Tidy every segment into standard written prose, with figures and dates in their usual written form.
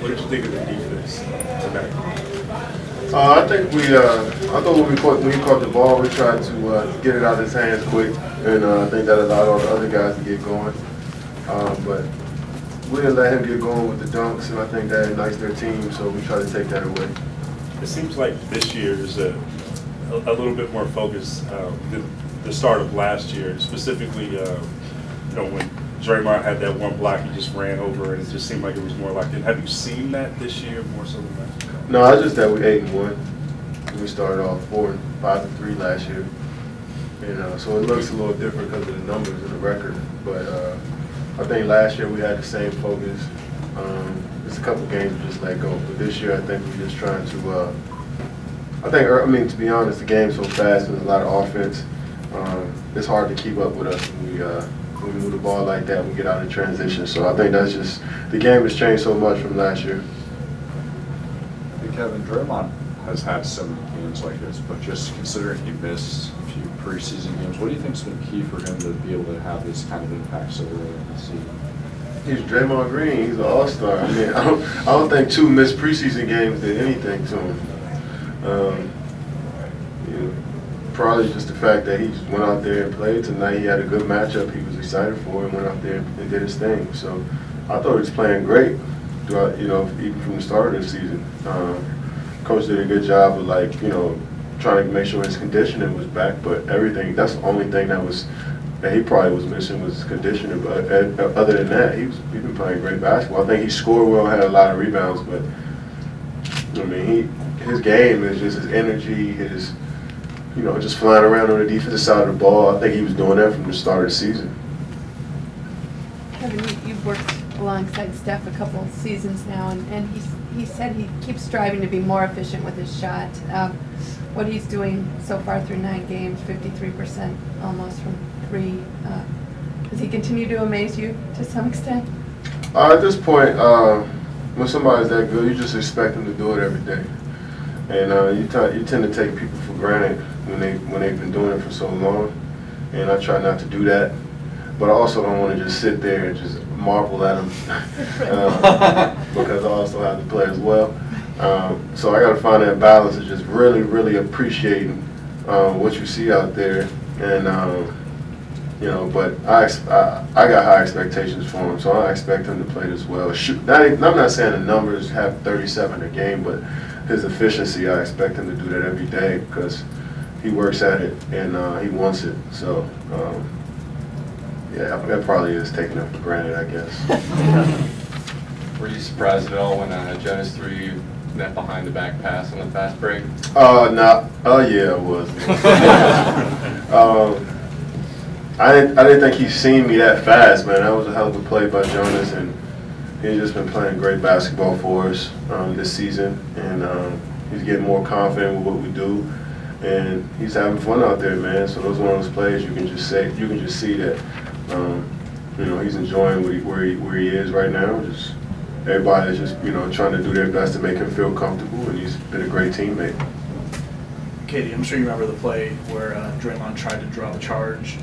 What did you think of the defense tonight? I think I thought when we caught the ball, we tried to get it out of his hands quick, and I think that allowed all the other guys to get going. But we didn't let him get going with the dunks, and I think that ignites their team, so we tried to take that away. It seems like this year there's a little bit more focus than the start of last year, specifically, when Draymond had that one block, he just ran over, and it just seemed like it was more like it. Have you seen that this year more so than last year? No, it's just that we 8-1. We started off 4-5-3 last year. So it looks a little different because of the numbers and the record. But I think last year we had the same focus. Just a couple games we just let go. But this year I think we're just trying to. To be honest, the game's so fast and there's a lot of offense. It's hard to keep up with us when we move the ball like that. We get out of transition. So I think that's just the game has changed so much from last year. Kevin, Draymond has had some games like this, but just considering he missed a few preseason games, what do you think has been key for him to be able to have this kind of impact so early in the season? He's Draymond Green. He's an all-star. I mean, I don't think 2 missed preseason games did anything to him. Probably just the fact that he just went out there and played tonight. He had a good matchup he was excited for and went out there and did his thing. So I thought he was playing great throughout, even from the start of the season. Coach did a good job of trying to make sure his conditioning was back, but that's the only thing that he probably was missing was his conditioning. But other than that, he's been playing great basketball. I think he scored well, had a lot of rebounds, but his game is just his energy, his just flying around on the defensive side of the ball. I think he was doing that from the start of the season. Kevin, you've worked alongside Steph a couple seasons now, and he said he keeps striving to be more efficient with his shot. What he's doing so far through 9 games, 53% almost from 3. Does he continue to amaze you to some extent? At this point, when somebody's that good, you just expect them to do it every day. And you tend to take people for granted when they've been doing it for so long, and I try not to do that. But I also don't want to just sit there and just marvel at them because I also have to play as well. So I got to find that balance of just really, really appreciating what you see out there, and But I got high expectations for him, so I expect him to play this well. I'm not saying the numbers have 37 a game, but his efficiency, I expect him to do that every day because he works at it and he wants it. So, yeah, that probably is taking it for granted, I guess. Were you surprised at all when Jonas threw you that behind the back pass on the fast break? No. Yeah, I was. I didn't think he's seen me that fast, man. That was a hell of a play by Jonas, and he's just been playing great basketball for us this season, and he's getting more confident with what we do, and he's having fun out there, man. So those are one of those plays you can just see that he's enjoying where he is right now. Just everybody is just trying to do their best to make him feel comfortable, and he's been a great teammate. Katie, I'm sure you remember the play where Draymond tried to draw the charge.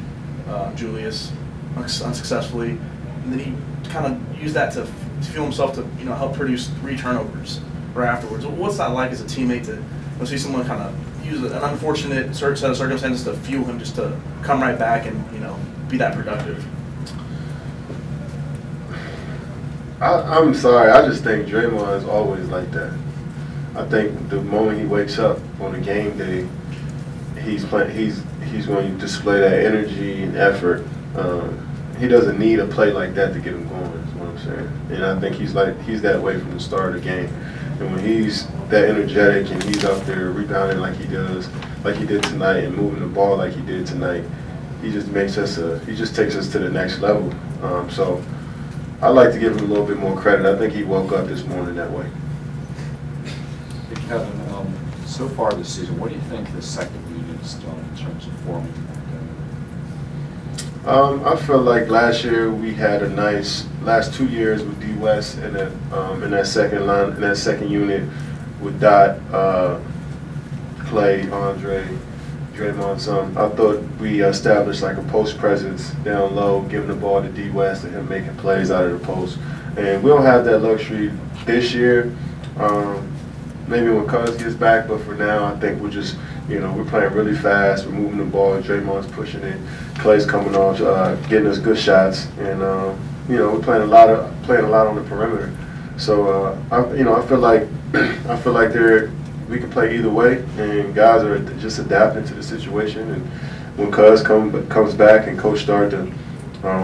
Julius unsuccessfully, and then he kind of used that to fuel himself to help produce 3 turnovers right afterwards. What's that like as a teammate to see someone kind of use an unfortunate set of circumstances to fuel him just to come right back and be that productive? I'm sorry, I just think Draymond is always like that. I think the moment he wakes up on a game day, he's going to display that energy and effort. He doesn't need a play like that to get him going, is what I'm saying. And I think he's that way from the start of the game. And when he's that energetic and he's out there rebounding like he does, like he did tonight, and moving the ball like he did tonight, he just takes us to the next level. So I'd like to give him a little bit more credit. I think he woke up this morning that way. Hey Kevin, so far this season, what do you think the second unit's done in terms of forming that game? I feel like last year we had a nice last 2 years with D West in that second unit with Dot, Clay, Andre, Draymond. I thought we established like a post presence down low, giving the ball to D West and him making plays out of the post. And we don't have that luxury this year. Maybe when Cuz gets back, but for now, I think we're just, we're playing really fast. We're moving the ball. Draymond's pushing it. Clay's coming off, getting us good shots, and we're playing a lot on the perimeter. So I feel like we can play either way, and guys are just adapting to the situation. And when Cuz comes back and coach start to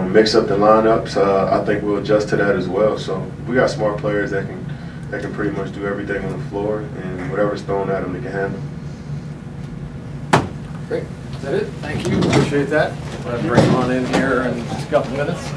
mix up the lineups, I think we'll adjust to that as well. So we got smart players that can pretty much do everything on the floor, and whatever's thrown at them, they can handle. Great. Is that it? Thank you. Appreciate that. I'll bring him on in here in just a couple minutes.